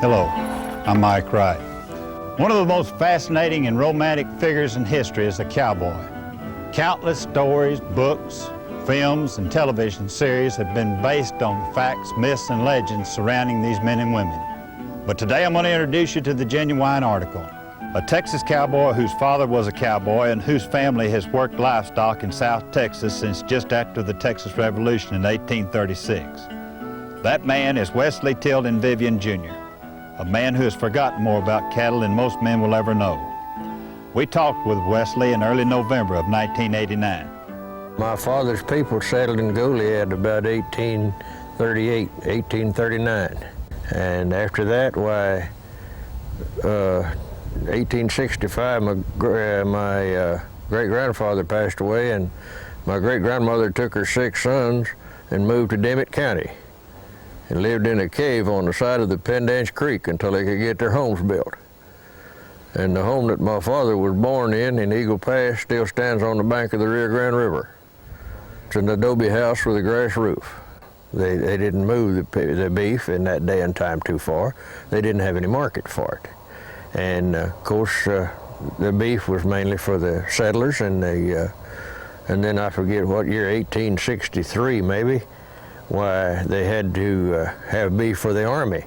Hello, I'm Mike Wright. One of the most fascinating and romantic figures in history is the cowboy. Countless stories, books, films, and television series have been based on facts, myths, and legends surrounding these men and women. But today I'm going to introduce you to the genuine article. A Texas cowboy whose father was a cowboy and whose family has worked livestock in South Texas since just after the Texas Revolution in 1836. That man is Wesley Vivion Jr., a man who has forgotten more about cattle than most men will ever know. We talked with Wesley in early November of 1989. My father's people settled in Goliad about 1838, 1839. And after that, 1865, my great-grandfather passed away, and my great-grandmother took her 6 sons and moved to Dimmitt County and lived in a cave on the side of the Pendanch Creek until they could get their homes built. And the home that my father was born in Eagle Pass, still stands on the bank of the Rio Grande River. It's an adobe house with a grass roof. They didn't move the beef in that day and time too far. They didn't have any market for it. And of course, the beef was mainly for the settlers, and then I forget what year, 1863 maybe, why they had to have beef for the army.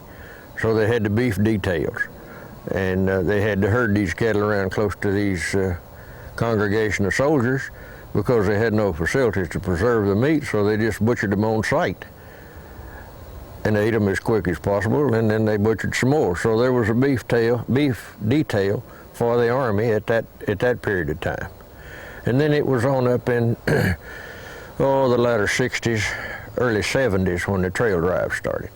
So they had the beef details. And they had to herd these cattle around close to these congregation of soldiers because they had no facilities to preserve the meat, so they just butchered them on site and ate them as quick as possible, and then they butchered some more. So there was a beef detail for the army at that period of time. And then it was on up in the latter 60s, early 70s when the trail drive started.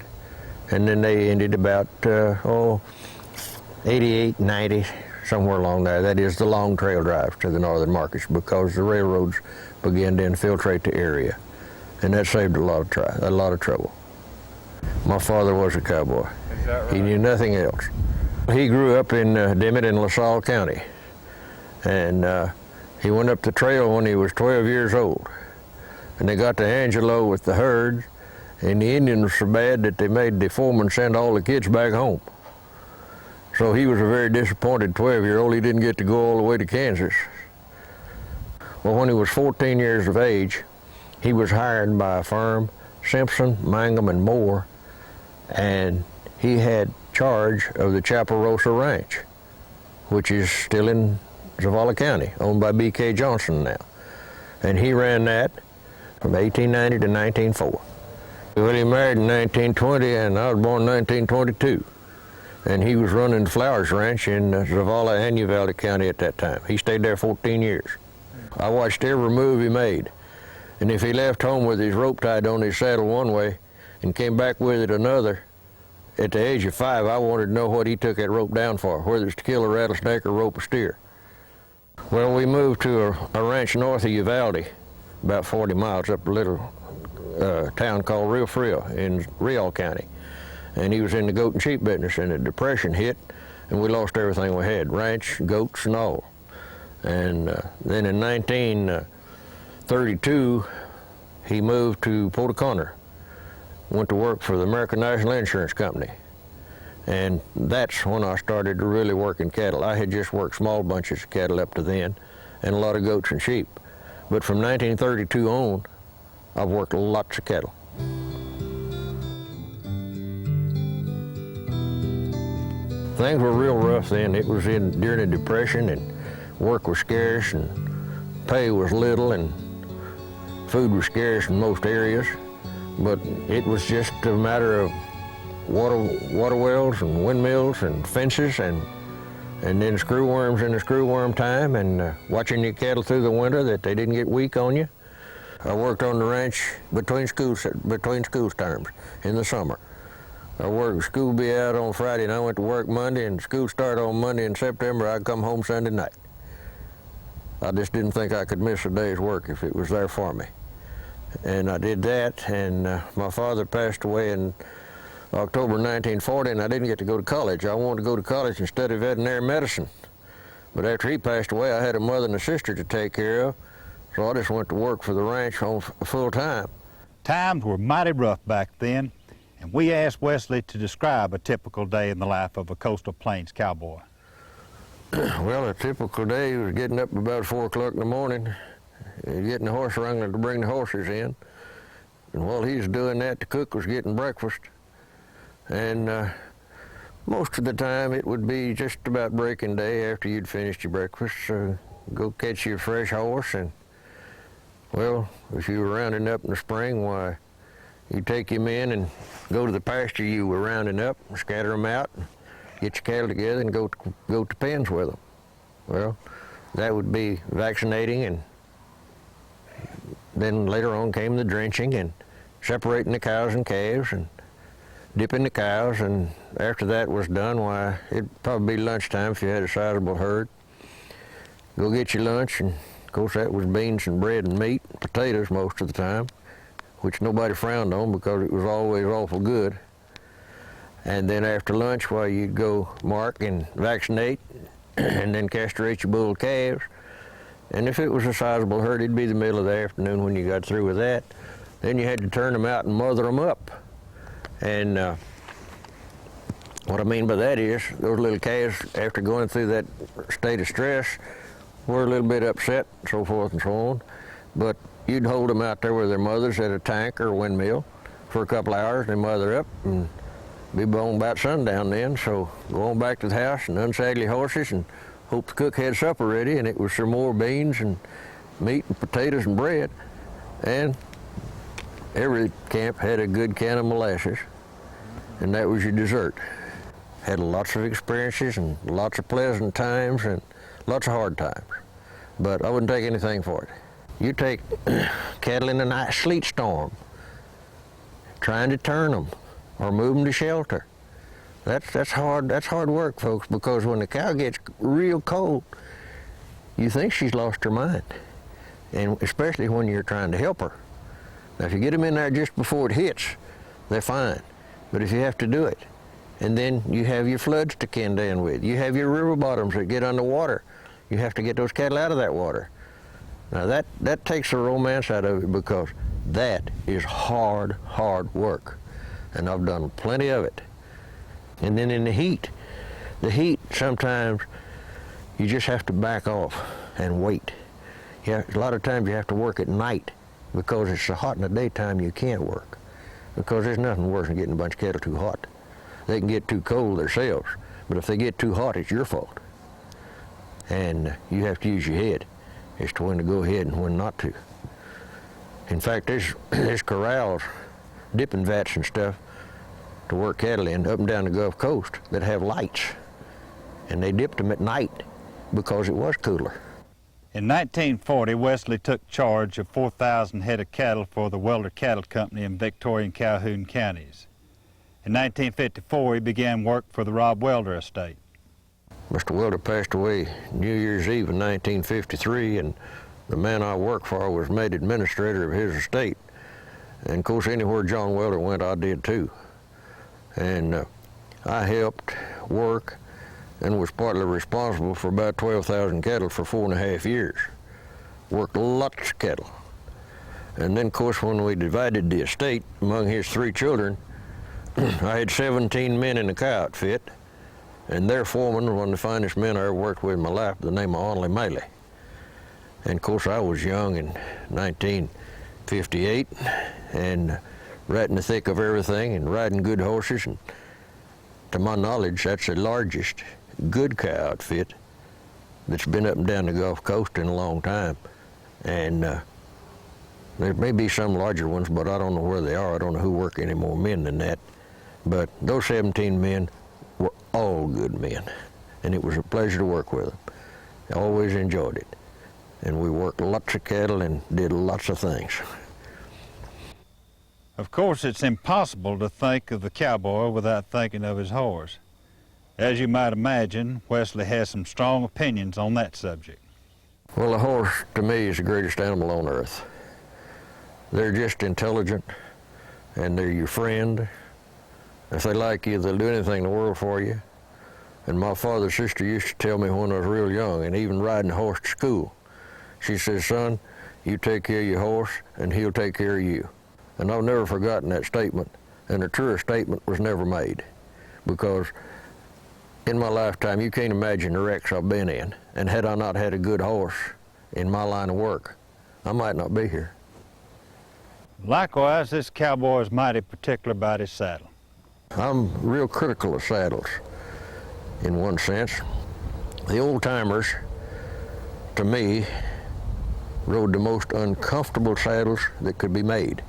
And then they ended about 88, 90, somewhere along there. That is the long trail drives to the northern markets, because the railroads began to infiltrate the area. And that saved a lot of trouble. My father was a cowboy. Is that right? He knew nothing else. He grew up in Dimmitt in LaSalle County. And he went up the trail when he was 12 years old. And they got to Angelo with the herd, and the Indians were so bad that they made the foreman send all the kids back home. So he was a very disappointed 12-year-old. He didn't get to go all the way to Kansas. Well, when he was 14 years of age, he was hired by a firm, Simpson, Mangum, and Moore, and he had charge of the Chaparosa Ranch, which is still in Zavala County, owned by B.K. Johnson now. And he ran that from 1890 to 1904. Well, he married in 1920, and I was born in 1922. And he was running the Flowers Ranch in Zavala and Uvalde County at that time. He stayed there 14 years. I watched every move he made. And if he left home with his rope tied on his saddle one way and came back with it another, at the age of 5, I wanted to know what he took that rope down for, whether it's to kill a rattlesnake or rope a steer. Well, we moved to a ranch north of Uvalde, about 40 miles up a little town called Rio Frio in Real County. And he was in the goat and sheep business, and the Depression hit, and we lost everything we had, ranch, goats, and all. And then in 1932, he moved to Potoconner, went to work for the American National Insurance Company. And that's when I started to really work in cattle. I had just worked small bunches of cattle up to then, and a lot of goats and sheep. But from 1932 on, I've worked lots of cattle. Things were real rough then. It was during the Depression, and work was scarce, and pay was little, and food was scarce in most areas. But it was just a matter of water wells and windmills and fences, and then screwworms in the screwworm time, and watching your cattle through the winter that they didn't get weak on you. I worked on the ranch between school terms in the summer. School would be out on Friday, and I went to work Monday, and school started on Monday in September. I'd come home Sunday night. I just didn't think I could miss a day's work if it was there for me. And I did that, and my father passed away in October 1940, and I didn't get to go to college. I wanted to go to college and study veterinary medicine. But after he passed away, I had a mother and a sister to take care of, so I just went to work for the ranch on full time. Times were mighty rough back then, And we asked Wesley to describe a typical day in the life of a coastal plains cowboy. Well, a typical day was getting up about 4 o'clock in the morning, getting the horse wrangler to bring the horses in. And while he was doing that, the cook was getting breakfast. And most of the time it would be just about breaking day after you'd finished your breakfast. So go catch you a fresh horse, and well, if you were rounding up in the spring, why, you'd take him in and go to the pasture you were rounding up, scatter them out, get your cattle together and go to pens with them. Well, that would be vaccinating, and then later on came the drenching and separating the cows and calves and dipping the cows, and after that was done, why, it'd probably be lunchtime if you had a sizable herd. Go get your lunch, and of course that was beans and bread and meat, potatoes most of the time, which nobody frowned on because it was always awful good. And then after lunch, why, you'd go mark and vaccinate and then castrate your bull calves. And if it was a sizable herd, it'd be the middle of the afternoon when you got through with that. Then you had to turn them out and mother them up. And what I mean by that is, those little calves, after going through that state of stress, were a little bit upset, and so forth and so on. But you'd hold them out there with their mothers at a tank or a windmill for a couple hours, and they mother up and be home about sundown then. So go on back to the house and unsaddle your horses and hope the cook had supper ready, and it was some more beans and meat and potatoes and bread. And every camp had a good can of molasses, and that was your dessert. Had lots of experiences and lots of pleasant times and lots of hard times, but I wouldn't take anything for it. You take cattle in a nice sleet storm, trying to turn them or move them to shelter. That's hard work, folks, because when the cow gets real cold, you think she's lost her mind, and especially when you're trying to help her. Now, if you get them in there just before it hits, they're fine. But if you have to do it, and then you have your floods to contend in with, you have your river bottoms that get underwater, you have to get those cattle out of that water. Now that takes the romance out of it, because that is hard work. And I've done plenty of it. And then in the heat sometimes you just have to back off and wait. A lot of times you have to work at night, because it's so hot in the daytime you can't work. Because there's nothing worse than getting a bunch of cattle too hot. They can get too cold themselves, but if they get too hot, it's your fault. And you have to use your head as to when to go ahead and when not to. In fact, there's corrals, dipping vats and stuff to work cattle in up and down the Gulf Coast that have lights. And they dipped them at night because it was cooler. In 1940, Wesley took charge of 4,000 head of cattle for the Welder Cattle Company in Victoria and Calhoun counties. In 1954, he began work for the Rob Welder estate. Mr. Welder passed away New Year's Eve in 1953, and the man I worked for was made administrator of his estate. And of course, anywhere John Welder went, I did too. And I helped work and was partly responsible for about 12,000 cattle for 4.5 years. Worked lots of cattle. And then, of course, when we divided the estate among his 3 children, I had 17 men in the cow outfit, and their foreman was one of the finest men I ever worked with in my life, the name of Onley Maley. And of course, I was young in 1958, and right in the thick of everything, and riding good horses. And to my knowledge, that's the largest good cow outfit that's been up and down the Gulf Coast in a long time. And there may be some larger ones, but I don't know where they are. I don't know who work any more men than that. But those 17 men were all good men, and it was a pleasure to work with them. I always enjoyed it. And we worked lots of cattle and did lots of things. Of course, it's impossible to think of the cowboy without thinking of his horse. As you might imagine, Wesley has some strong opinions on that subject. Well, a horse, to me, is the greatest animal on earth. They're just intelligent, and they're your friend. If they like you, they'll do anything in the world for you. And my father's sister used to tell me when I was real young, and even riding a horse to school, she says, "Son, you take care of your horse, and he'll take care of you." And I've never forgotten that statement and a truer statement was never made, because in my lifetime, you can't imagine the wrecks I've been in, and had I not had a good horse in my line of work, I might not be here. Likewise, this cowboy is mighty particular about his saddle. I'm real critical of saddles, in one sense. The old-timers, to me, rode the most uncomfortable saddles that could be made.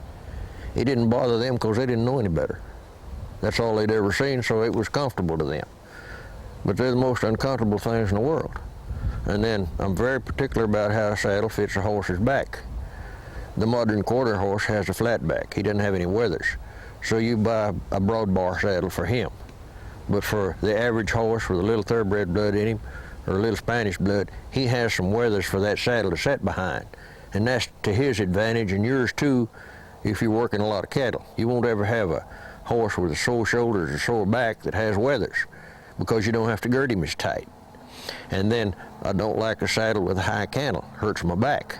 It didn't bother them because they didn't know any better. That's all they'd ever seen, so it was comfortable to them. But they're the most uncomfortable things in the world. And then I'm very particular about how a saddle fits a horse's back. The modern quarter horse has a flat back. He doesn't have any wethers. So you buy a broad bar saddle for him. But for the average horse with a little thoroughbred blood in him, or a little Spanish blood, he has some wethers for that saddle to sit behind. And that's to his advantage and yours too if you're working a lot of cattle. You won't ever have a horse with a sore shoulders or sore back that has wethers, because you don't have to gird him as tight. And then I don't like a saddle with a high cantle, hurts my back.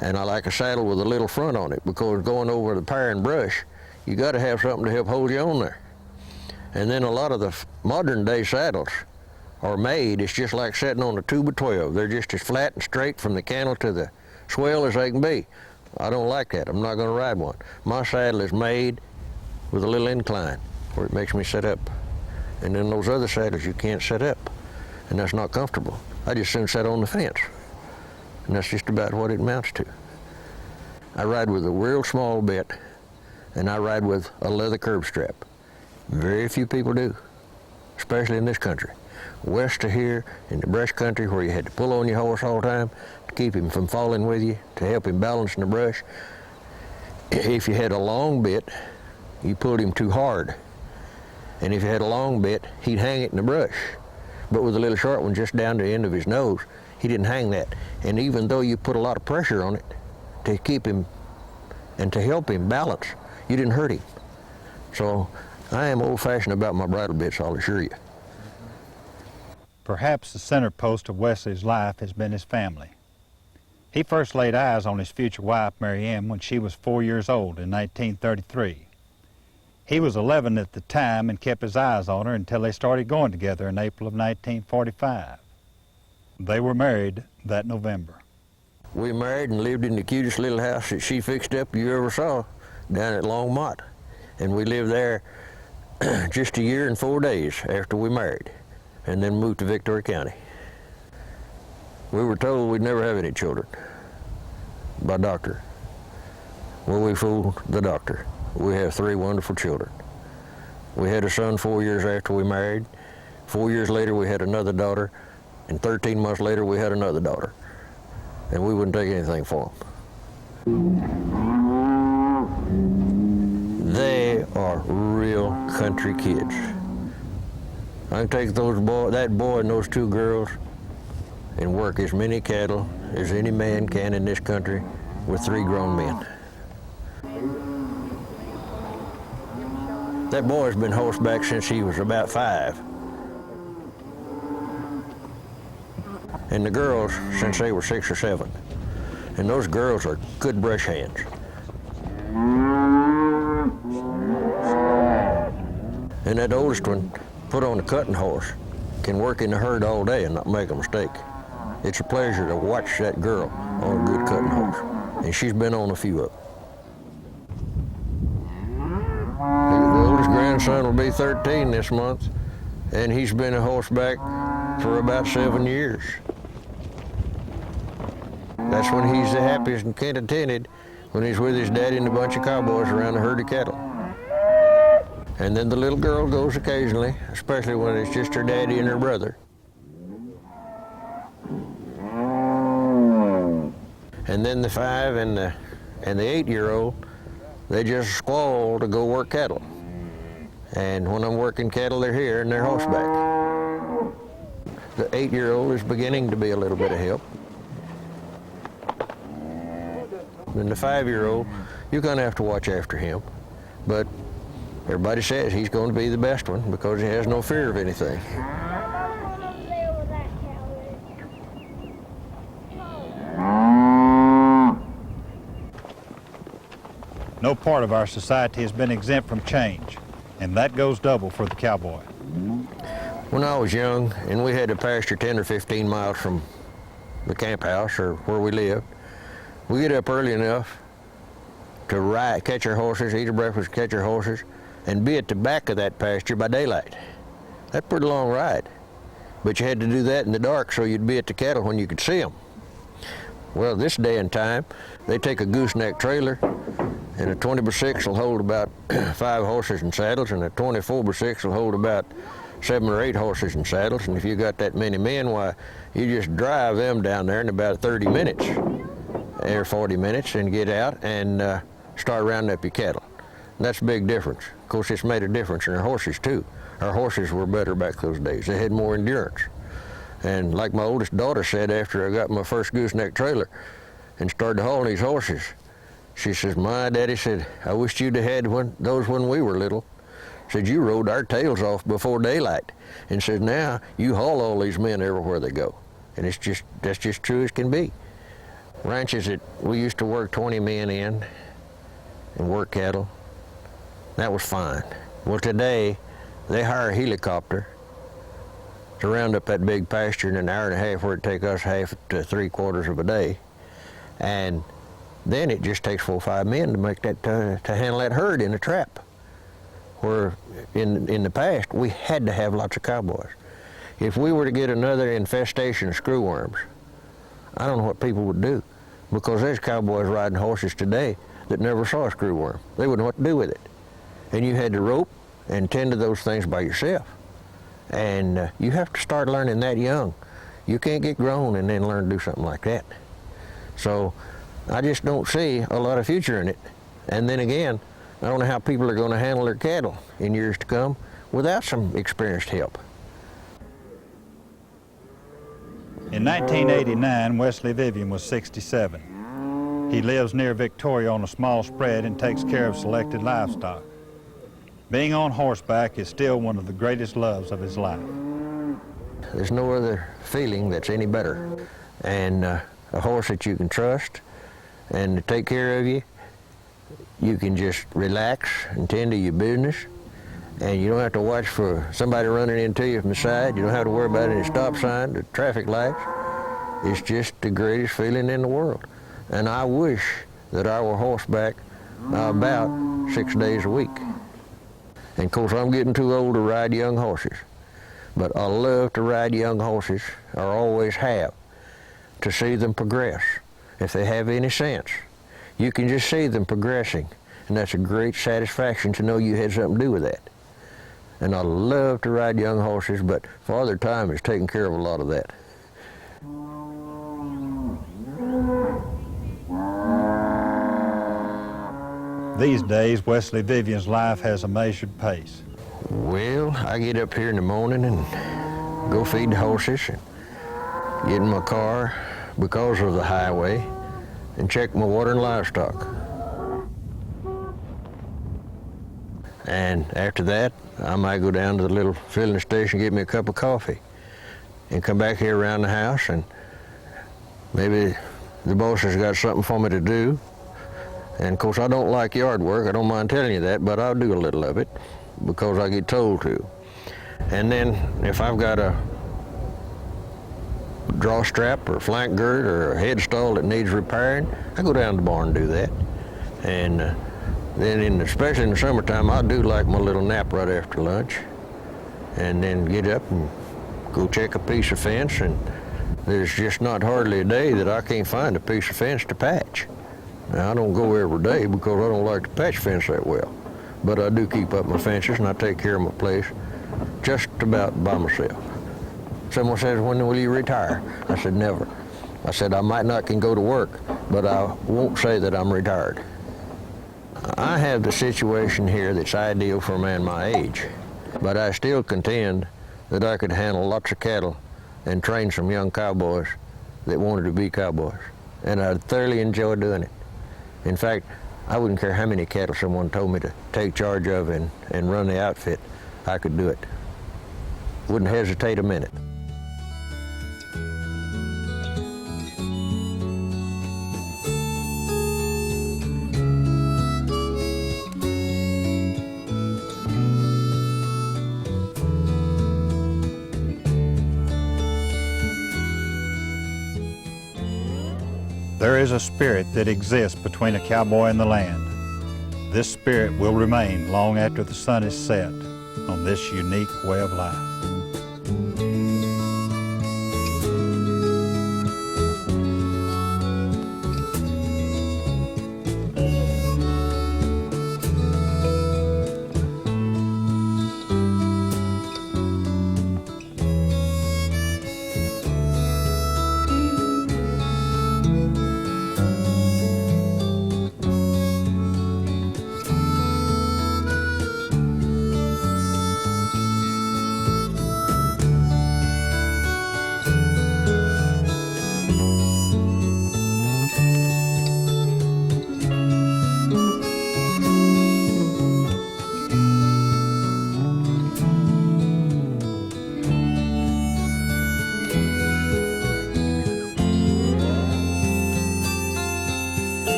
And I like a saddle with a little front on it, because going over the pear and brush, you got to have something to help hold you on there. And then a lot of the modern day saddles are made, it's just like sitting on a 2x12. They're just as flat and straight from the cantle to the swell as they can be. I don't like that. I'm not going to ride one. My saddle is made with a little incline where it makes me sit up. And then those other saddles you can't sit up, and that's not comfortable. I just soon sat on the fence, and that's just about what it amounts to. I ride with a real small bit, and I ride with a leather curb strap. Very few people do, especially in this country. West of here, in the brush country where you had to pull on your horse all the time to keep him from falling with you, to help him balance in the brush. If you had a long bit, you pulled him too hard. And if you had a long bit, he'd hang it in the brush. But with a little short one just down to the end of his nose, he didn't hang that. And even though you put a lot of pressure on it to keep him and to help him balance, you didn't hurt him. So I am old-fashioned about my bridle bits, I'll assure you. Perhaps the center post of Wesley's life has been his family. He first laid eyes on his future wife, Mary Ann, when she was 4 years old in 1933. He was 11 at the time and kept his eyes on her until they started going together in April of 1945. They were married that November. We married and lived in the cutest little house that she fixed up you ever saw down at Longmont. And we lived there just a year and 4 days after we married, and then moved to Victoria County. We were told we'd never have any children by doctor. Well, we fooled the doctor. We have 3 wonderful children. We had a son 4 years after we married. 4 years later, we had another daughter, and 13 months later, we had another daughter. And we wouldn't take anything for them. They are real country kids. I can take that boy and those 2 girls and work as many cattle as any man can in this country with 3 grown men. That boy's been horseback since he was about 5. And the girls since they were 6 or 7. And those girls are good brush hands. And that oldest one, put on a cutting horse, can work in the herd all day and not make a mistake. It's a pleasure to watch that girl on a good cutting horse. And she's been on a few of them. The oldest grandson will be 13 this month, and he's been a horseback for about 7 years. That's when he's the happiest and contented, when he's with his daddy and a bunch of cowboys around a herd of cattle. And then the little girl goes occasionally, especially when it's just her daddy and her brother. And then the 5 and the 8-year-old, they just squall to go work cattle. And when I'm working cattle, they're here and they're horseback. The 8-year-old is beginning to be a little bit of help. And the 5-year-old, you're gonna have to watch after him. But everybody says he's going to be the best one because he has no fear of anything. No part of our society has been exempt from change, and that goes double for the cowboy. When I was young and we had to pasture 10 or 15 miles from the camp house or where we lived, we get up early enough to ride, catch our horses, eat our breakfast, catch our horses, and be at the back of that pasture by daylight. That's a pretty long ride. But you had to do that in the dark so you'd be at the cattle when you could see them. Well, this day and time, they take a gooseneck trailer, and a 20x6 will hold about 5 horses and saddles, and a 24x6 will hold about 7 or 8 horses and saddles. And if you got that many men, why, you just drive them down there in about 30 minutes or 40 minutes and get out and start rounding up your cattle. And that's a big difference. Of course, it's made a difference in our horses too. Our horses were better back those days. They had more endurance. And like my oldest daughter said after I got my first gooseneck trailer and started hauling these horses, she says, "My daddy said, I wished you'd have had those when we were little." Said, "You rode our tails off before daylight." And said, "Now you haul all these men everywhere they go." And that's just true as can be. Ranches that we used to work 20 men in and work cattle, that was fine. Well, today, they hire a helicopter to round up that big pasture in an hour and a half, where it take us half to 3/4 of a day. And then it just takes 4 or 5 men to make that, to handle that herd in a trap. Where in the past, we had to have lots of cowboys. If we were to get another infestation of screwworms, I don't know what people would do, because there's cowboys riding horses today that never saw a screwworm. They wouldn't know what to do with it. And you had to rope and tend to those things by yourself. And you have to start learning that young. You can't get grown and then learn to do something like that. So I just don't see a lot of future in it. And then again, I don't know how people are going to handle their cattle in years to come without some experienced help. In 1989, Wesley Vivion was 67. He lives near Victoria on a small spread and takes care of selected livestock. Being on horseback is still one of the greatest loves of his life. There's no other feeling that's any better. And a horse that you can trust and to take care of you, you can just relax and tend to your business, and you don't have to watch for somebody running into you from the side. You don't have to worry about any stop sign, the traffic lights. It's just the greatest feeling in the world. And I wish that I were horseback about 6 days a week. And of course, I'm getting too old to ride young horses, but I love to ride young horses, or always have, to see them progress. If they have any sense, you can just see them progressing, and that's a great satisfaction to know you had something to do with that. And I love to ride young horses, but Father Time is taking care of a lot of that. These days, Wesley Vivion's life has a measured pace. Well, I get up here in the morning and go feed the horses and get in my car because of the highway and check my water and livestock. And after that, I might go down to the little filling station, get me a cup of coffee, and come back here around the house, and maybe the boss has got something for me to do. And of course, I don't like yard work, I don't mind telling you that, but I'll do a little of it because I get told to. And then if I've got a draw strap or a flank gird or a head stall that needs repairing, I go down to the barn and do that. And then especially in the summertime, I do like my little nap right after lunch, and then get up and go check a piece of fence. And there's just not hardly a day that I can't find a piece of fence to patch. Now, I don't go every day because I don't like to patch fence that well, but I do keep up my fences and I take care of my place just about by myself. Someone says, "When will you retire?" I said, "Never." I said, "I might not can go to work, but I won't say that I'm retired." I have the situation here that's ideal for a man my age, but I still contend that I could handle lots of cattle and train some young cowboys that wanted to be cowboys, and I thoroughly enjoy doing it. In fact, I wouldn't care how many cattle someone told me to take charge of and run the outfit. I could do it. Wouldn't hesitate a minute. There is a spirit that exists between a cowboy and the land. This spirit will remain long after the sun is set on this unique way of life.